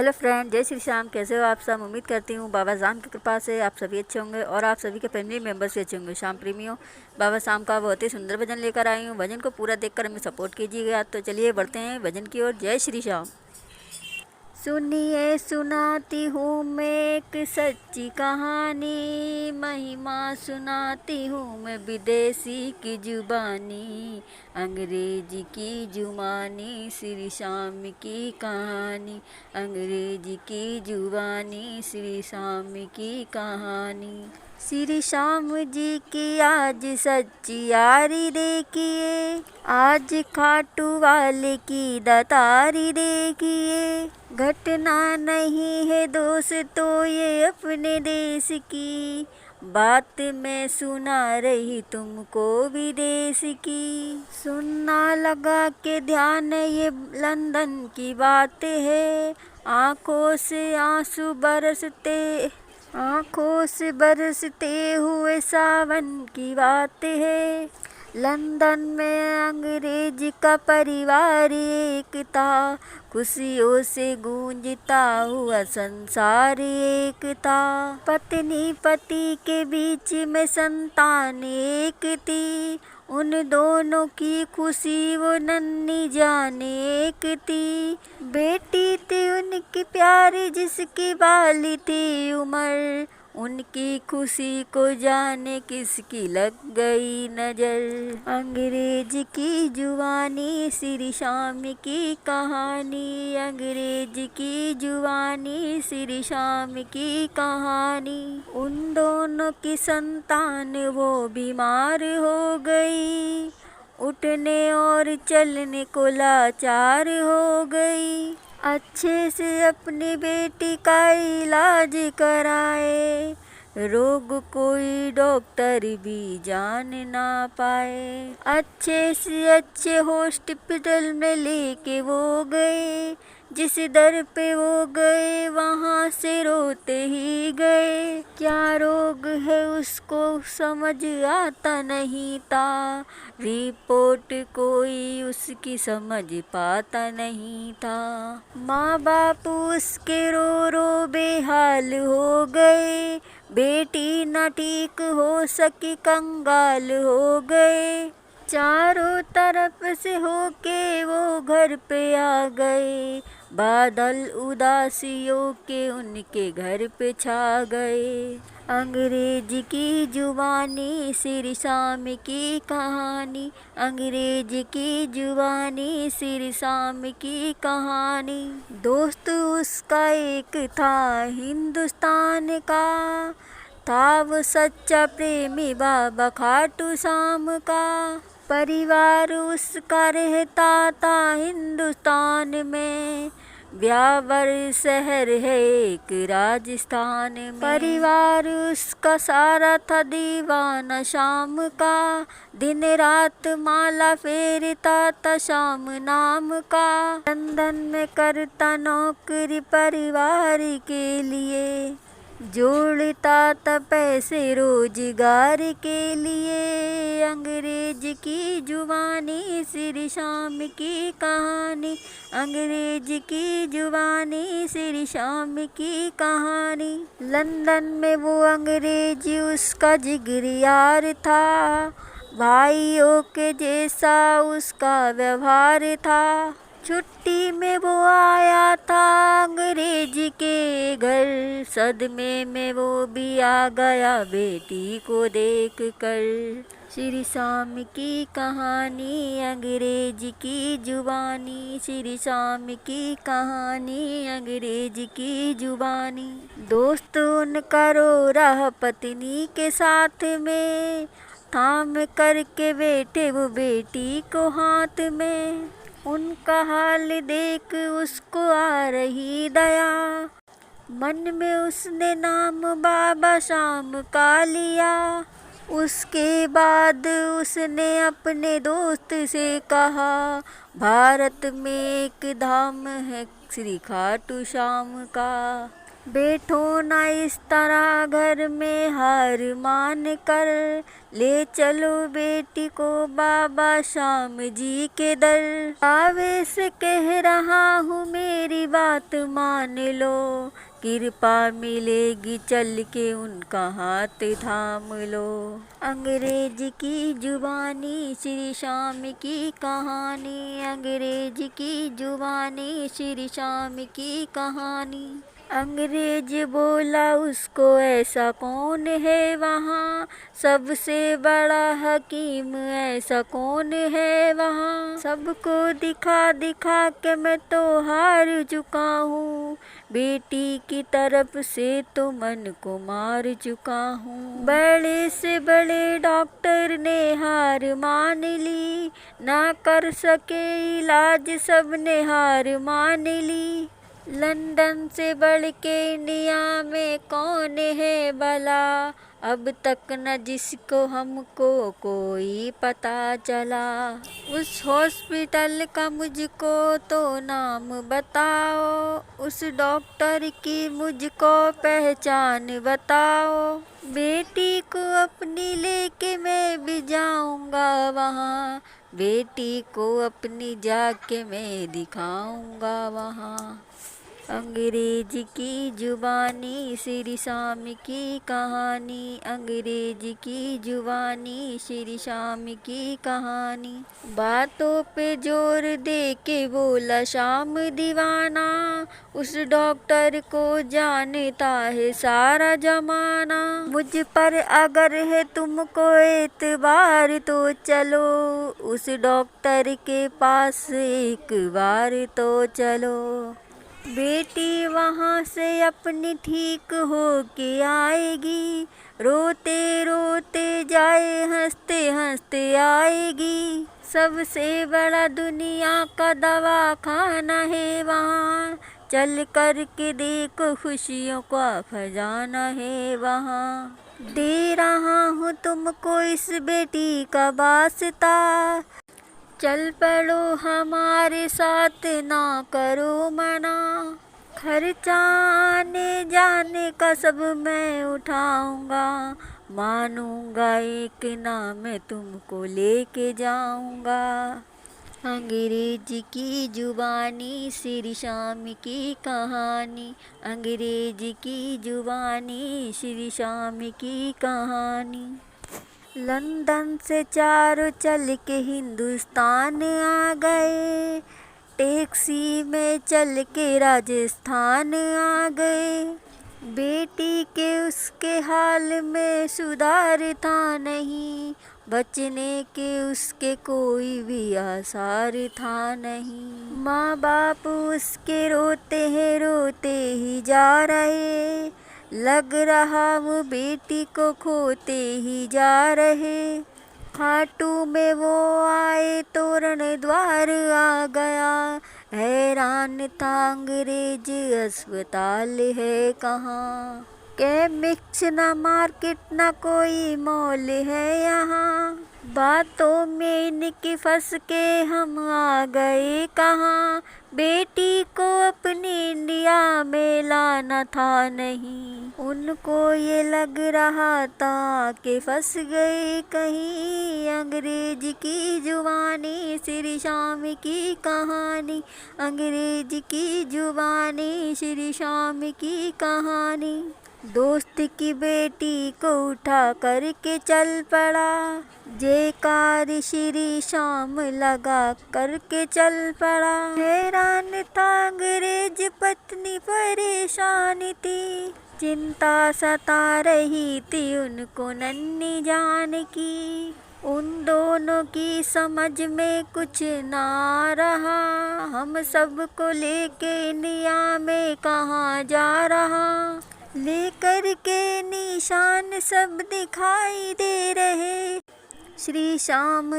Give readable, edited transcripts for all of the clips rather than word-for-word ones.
Hello friend, जय श्री श्याम। कैसे हो आप सब? उम्मीद करती हूँ बाबा शाम की कृपा से आप सभी अच्छे होंगे और आप सभी के फैमिली मेम्बर्स भी अच्छे होंगे। शाम प्रेमियों, बाबा शाम का बहुत ही सुंदर भजन लेकर आई हूँ। भजन को पूरा देखकर हमें सपोर्ट कीजिएगा। तो चलिए बढ़ते हैं भजन की ओर। जय श्री श्याम। सुनिए सुनाती हूँ मैं एक सच्ची कहानी, महिमा सुनाती हूँ मैं विदेशी की जुबानी, अंग्रेजी की जुबानी श्री श्याम की कहानी, अंग्रेजी की जुबानी श्री श्याम की कहानी। श्री श्याम जी की आज सच्ची यारी देखिए, आज खाटू वाले की दातारी देखिए। घटना नहीं है दोस्तों ये अपने देश की, बात मैं सुना रही तुमको विदेश की। सुनना लगा के ध्यान ये लंदन की बात है, आंखों से आंसू बरसते हुए सावन की बात है। लंदन में अंग्रेज का परिवार एक था, खुशियों से गूंजता हुआ संसार एक था। पत्नी पति के बीच में संतान एक थी, उन दोनों की खुशी वो नन्ही जान एक थी। बेटी थी उनकी प्यारी जिसकी बाली थी उम्र, उनकी खुशी को जाने किसकी लग गई नजर। अंग्रेज की जुबानी श्री श्याम की कहानी, अंग्रेज की जुबानी श्री श्याम की कहानी। उन दोनों की संतान वो बीमार हो गई, उठने और चलने को लाचार हो गई। अच्छे से अपनी बेटी का इलाज कराए, रोग कोई डॉक्टर भी जान ना पाए। अच्छे से अच्छे हॉस्पिटल में लेके वो गए, जिस दर पे वो गए वहाँ से रोते ही गए। क्या रोग है उसको समझ आता नहीं था, रिपोर्ट कोई उसकी समझ पाता नहीं था। माँ बाप उसके रो रो बेहाल हो गए, बेटी न ठीक हो सकी कंगाल हो गए। चारों तरफ से होके वो घर पे आ गए, बादल उदासियों के उनके घर पे छा गए। अंग्रेज की जुबानी श्री श्याम की कहानी, अंग्रेज की जुबानी श्री श्याम की कहानी। दोस्त उसका एक था हिंदुस्तान का, था वो सच्चा प्रेमी बाबा खाटू श्याम का। परिवार उसका रहता था हिंदुस्तान में, ब्यावर शहर है एक राजस्थान में। परिवार उसका सारा था दीवाना शाम का, दिन रात माला फेरता था शाम नाम का। लंदन में करता नौकरी परिवार के लिए, जोड़ता था पैसे रोजगार के लिए। अंग्रेज की जुबानी श्री श्याम की कहानी, अंग्रेज की जुबानी श्री श्याम की कहानी। लंदन में वो अंग्रेज उसका जिगरी यार था, भाइयों के जैसा उसका व्यवहार था। छुट्टी में वो आया था अंग्रेज के घर, सदमे में वो भी आ गया बेटी को देख कर। श्री श्याम की कहानी, अंग्रेज की जुबानी, श्री श्याम की कहानी, अंग्रेज की जुबानी। दोस्त उनका रो रहा पत्नी के साथ में, थाम करके बैठे वो बेटी को हाथ में। उनका हाल देख उसको आ रही दया, मन में उसने नाम बाबा शाम का लिया। उसके बाद उसने अपने दोस्त से कहा, भारत में एक धाम है श्री खाटू श्याम का। बैठो ना इस तरह घर में हार मान कर, ले चलो बेटी को बाबा श्याम जी के दर। आवेश कह रहा हूँ मेरी बात मान लो, कृपा मिलेगी चल के उनका हाथ थाम लो। अंग्रेज की जुबानी श्री श्याम की कहानी, अंग्रेज की जुबानी श्री श्याम की कहानी। अंग्रेज बोला उसको ऐसा कौन है वहाँ, सबसे बड़ा हकीम ऐसा कौन है वहाँ। सबको दिखा दिखा के मैं तो हार चुका हूँ, बेटी की तरफ से तो मन को मार चुका हूँ। बड़े से बड़े डॉक्टर ने हार मान ली, ना कर सके इलाज सबने हार मान ली। लंदन से बढ़ के इंडिया में कौन है भला, अब तक न जिसको हमको कोई पता चला। उस हॉस्पिटल का मुझको तो नाम बताओ, उस डॉक्टर की मुझको पहचान बताओ। बेटी को अपनी लेके मैं भी जाऊंगा वहाँ, बेटी को अपनी जाके मैं दिखाऊंगा वहाँ। अंग्रेज की जुबानी श्री श्याम की कहानी, अंग्रेज की जुबानी श्री श्याम की कहानी। बातों पे जोर दे के बोला श्याम दीवाना, उस डॉक्टर को जानता है सारा जमाना। मुझ पर अगर है तुमको एतबार तो चलो, उस डॉक्टर के पास एक बार तो चलो। बेटी वहाँ से अपनी ठीक हो के आएगी, रोते रोते जाए हंसते हंसते आएगी। सबसे बड़ा दुनिया का दवाखाना है वहाँ, चल कर के देखो खुशियों का खजाना है वहाँ। दे रहा हूँ तुमको इस बेटी का वास्ता, चल पड़ो हमारे साथ ना करो मना। खर्चा आने जाने का सब मैं उठाऊंगा, मानूंगा एक ना मैं तुमको लेके जाऊंगा। अंग्रेज की जुबानी श्री श्याम की कहानी, अंग्रेज की जुबानी श्री श्याम की कहानी। लंदन से चारों चल के हिंदुस्तान आ गए, टैक्सी में चल के राजस्थान आ गए। बेटी के उसके हाल में सुधार था नहीं, बचने के उसके कोई भी आसार था नहीं। माँ बाप उसके रोते हैं रोते ही जा रहे, लग रहा वो बेटी को खोते ही जा रहे। खाटू में वो आए तोरण द्वार आ गया, हैरान था अंग्रेज अस्पताल है कहाँ। केमिस्ट ना मार्केट ना कोई मॉल है यहाँ, बातों में इनकी फंस के हम आ गए कहाँ। बेटी को अपनी इंडिया में लाना था नहीं, उनको ये लग रहा था कि फंस गए कहीं। अंग्रेज की जुबानी श्री श्याम की कहानी, अंग्रेज की जुबानी श्री श्याम की कहानी। दोस्त की बेटी को उठा करके चल पड़ा, जयकार श्री श्याम लगा करके चल पड़ा। हैरान था अंग्रेज पत्नी परेशान थी, चिंता सता रही थी उनको नन्ही जान की। उन दोनों की समझ में कुछ ना रहा, हम सबको लेके इंडिया में कहाँ जा रहा। लेकर के निशान सब दिखाई दे रहे, श्री श्याम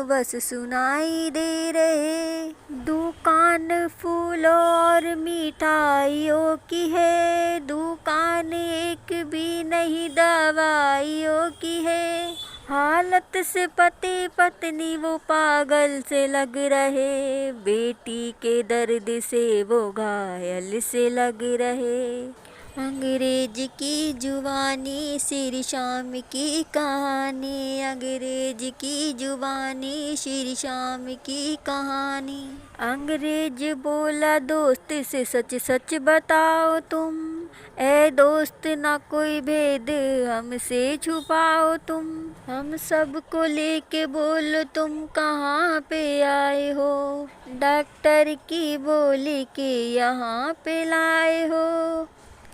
बस सुनाई दे रहे। दुकान फूलों और मिठाइयों की है, दुकान एक भी नहीं दवाइयों की है। हालत से पति पत्नी वो पागल से लग रहे, बेटी के दर्द से वो घायल से लग रहे। अंग्रेज की जुबानी श्री श्याम की कहानी, अंग्रेज की जुबानी श्री श्याम की कहानी। अंग्रेज बोला दोस्त से सच सच बताओ तुम, ए दोस्त ना कोई भेद हमसे छुपाओ तुम, हम सबको लेके बोलो तुम कहाँ पे आए हो, डॉक्टर की बोली के यहाँ पे लाए हो।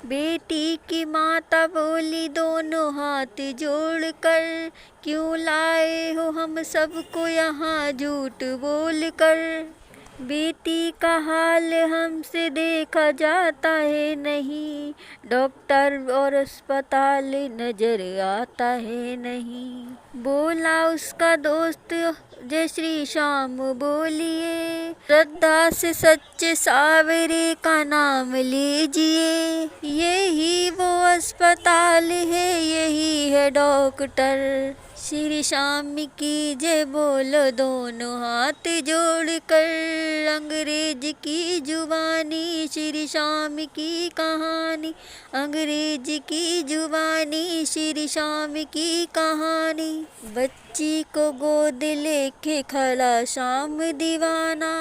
बेटी की माता बोली दोनों हाथ जोड़कर, क्यों लाए हो हम सबको यहाँ झूठ बोल कर। बेटी का हाल हमसे देखा जाता है नहीं, डॉक्टर और अस्पताल नजर आता है नहीं। बोला उसका दोस्त जय श्री श्याम बोलिए, श्रद्धा से सच्चे सावरे का नाम लीजिए, यही वो अस्पताल है यही है डॉक्टर। श्री श्याम की जय बोलो दोनों हाथ जोड़कर, अंग्रेज की जुबानी श्री श्याम की कहानी, अंग्रेज की जुबानी श्री श्याम की कहानी। बच्ची को गोद लेके खड़ा श्याम दीवाना,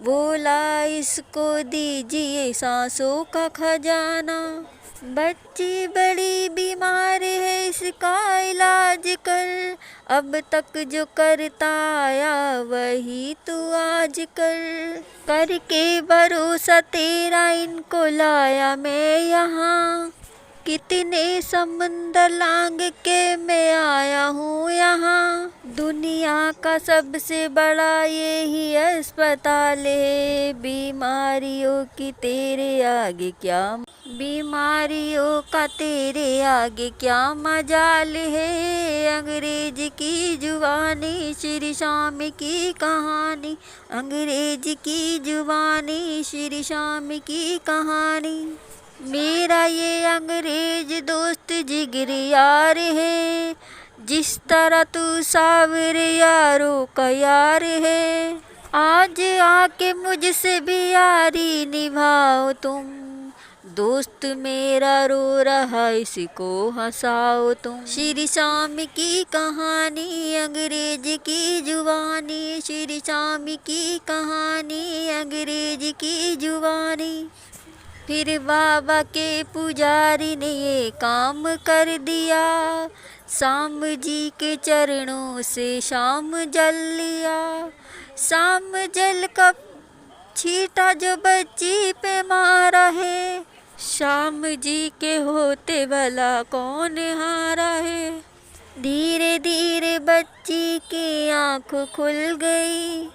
बोला इसको दीजिए सांसों का खजाना। बच्ची बड़ी बीमार है इसका इलाज कर, अब तक जो करता आया वही तू आज कर। करके भरोसा तेरा इनको लाया मैं यहाँ, कितने समंदर लांग के मैं आया हूँ यहाँ। दुनिया का सबसे बड़ा यही अस्पताल है, बीमारियों की तेरे आगे क्या, बीमारियों का तेरे आगे क्या मजाल है। अंग्रेज की जुबानी श्री श्याम की कहानी, अंग्रेज की जुबानी श्री श्याम की कहानी। मेरा ये अंग्रेज दोस्त जिगरी यार है, जिस तरह तू सावरे यारों का यार है। आज आके मुझसे भी यारी निभाओ तुम, दोस्त मेरा रो रहा इसको हंसाओ तुम। श्री श्याम की कहानी, अंग्रेज की जुबानी, श्री श्याम की कहानी, अंग्रेज की जुबानी। फिर बाबा के पुजारी ने ये काम कर दिया, श्याम जी के चरणों से श्याम जल लिया। श्याम जल का छींटा जो बच्ची पे मारा है, श्याम जी के होते भला कौन हारा है। धीरे धीरे बच्ची की आँख खुल गई,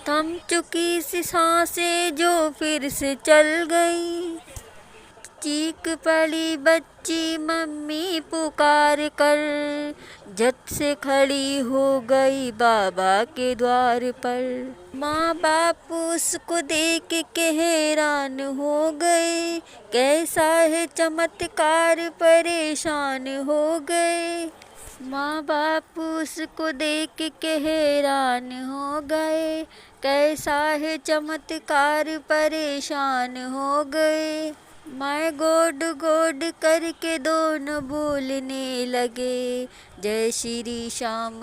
थम चुकी सी सांसें जो फिर से चल गई। चीख पड़ी बच्ची मम्मी पुकार कर, झट से खड़ी हो गई बाबा के द्वार पर। माँ बाप उसको देख के हैरान हो गए, कैसा है चमत्कार परेशान हो गए। माँ बाप उसको देख के हैरान हो गए, कैसा है चमत्कार परेशान हो गए। मैं गोड गोड करके दोनों बोलने लगे, जय श्री श्याम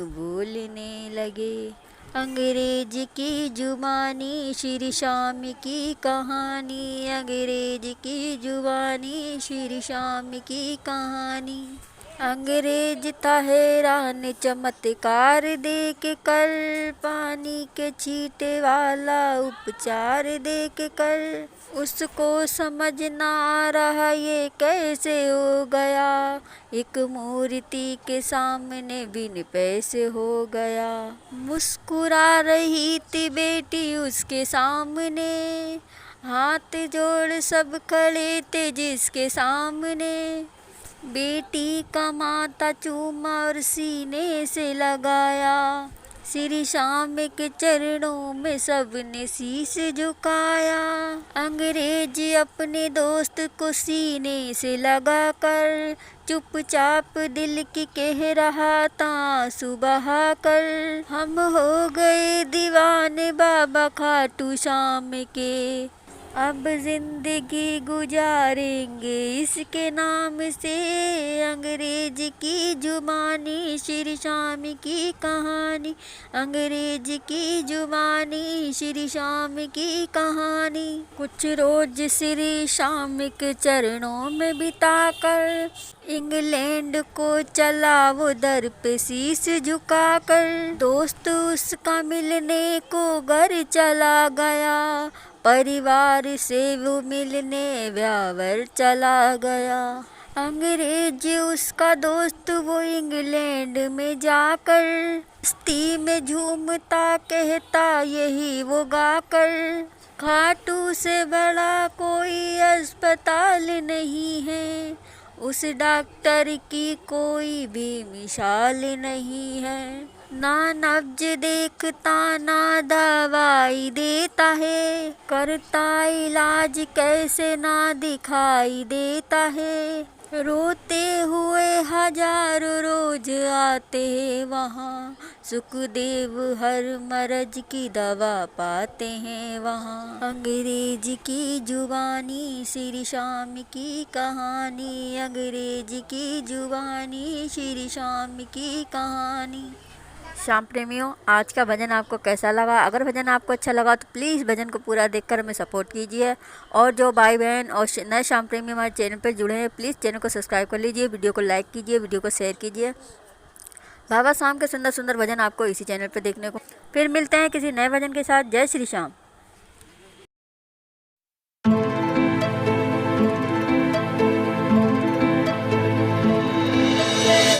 बोलने लगे। अंग्रेज की जुबानी श्री श्याम की कहानी, अंग्रेज की जुबानी श्री श्याम की कहानी। अंग्रेज था हैरान चमत्कार देख कर, पानी के छींटे वाला उपचार देख कर। उसको समझ ना आ रहा ये कैसे हो गया, एक मूर्ति के सामने बिन पैसे हो गया। मुस्कुरा रही थी बेटी उसके सामने, हाथ जोड़ सब खड़े थे जिसके सामने। बेटी का माथा चूमा और सीने से लगाया, श्री श्याम के चरणों में सबने शीश झुकाया। अंग्रेज अपने दोस्त को सीने से लगाकर चुपचाप दिल की कह रहा था सुबह कर। हम हो गए दीवाने बाबा खाटू श्याम के, अब जिंदगी गुजारेंगे इसके नाम से। अंग्रेज की जुबानी श्री श्याम की कहानी, अंग्रेज की जुबानी श्री श्याम की कहानी। कुछ रोज श्री श्याम के चरणों में बिताकर, इंग्लैंड को चला वो दर पे शीश झुकाकर। दोस्त उसका मिलने को घर चला गया, परिवार से वो मिलने व्यावर चला गया। अंग्रेज उसका दोस्त वो इंग्लैंड में जाकर, मस्ती में झूमता कहता यही वो गाकर। खाटू से बड़ा कोई अस्पताल नहीं है, उस डॉक्टर की कोई भी मिसाल नहीं है। ना नब्ज देखता ना दवाई देता है, करता इलाज कैसे ना दिखाई देता है। रोते हुए हजारों रोज आते हैं वहाँ, सुखदेव हर मर्ज की दवा पाते हैं वहाँ। अंग्रेज की जुबानी श्री श्याम की कहानी, अंग्रेज की जुबानी श्री श्याम की कहानी। श्याम प्रेमियों, आज का भजन आपको कैसा लगा? अगर भजन आपको अच्छा लगा तो प्लीज़ भजन को पूरा देखकर हमें सपोर्ट कीजिए। और जो भाई बहन और नए श्याम प्रेमी हमारे चैनल पर जुड़े हैं, प्लीज़ चैनल को सब्सक्राइब कर लीजिए, वीडियो को लाइक कीजिए, वीडियो को शेयर कीजिए। बाबा श्याम के सुंदर सुंदर भजन आपको इसी चैनल पर देखने को। फिर मिलते हैं किसी नए भजन के साथ। जय श्री श्याम।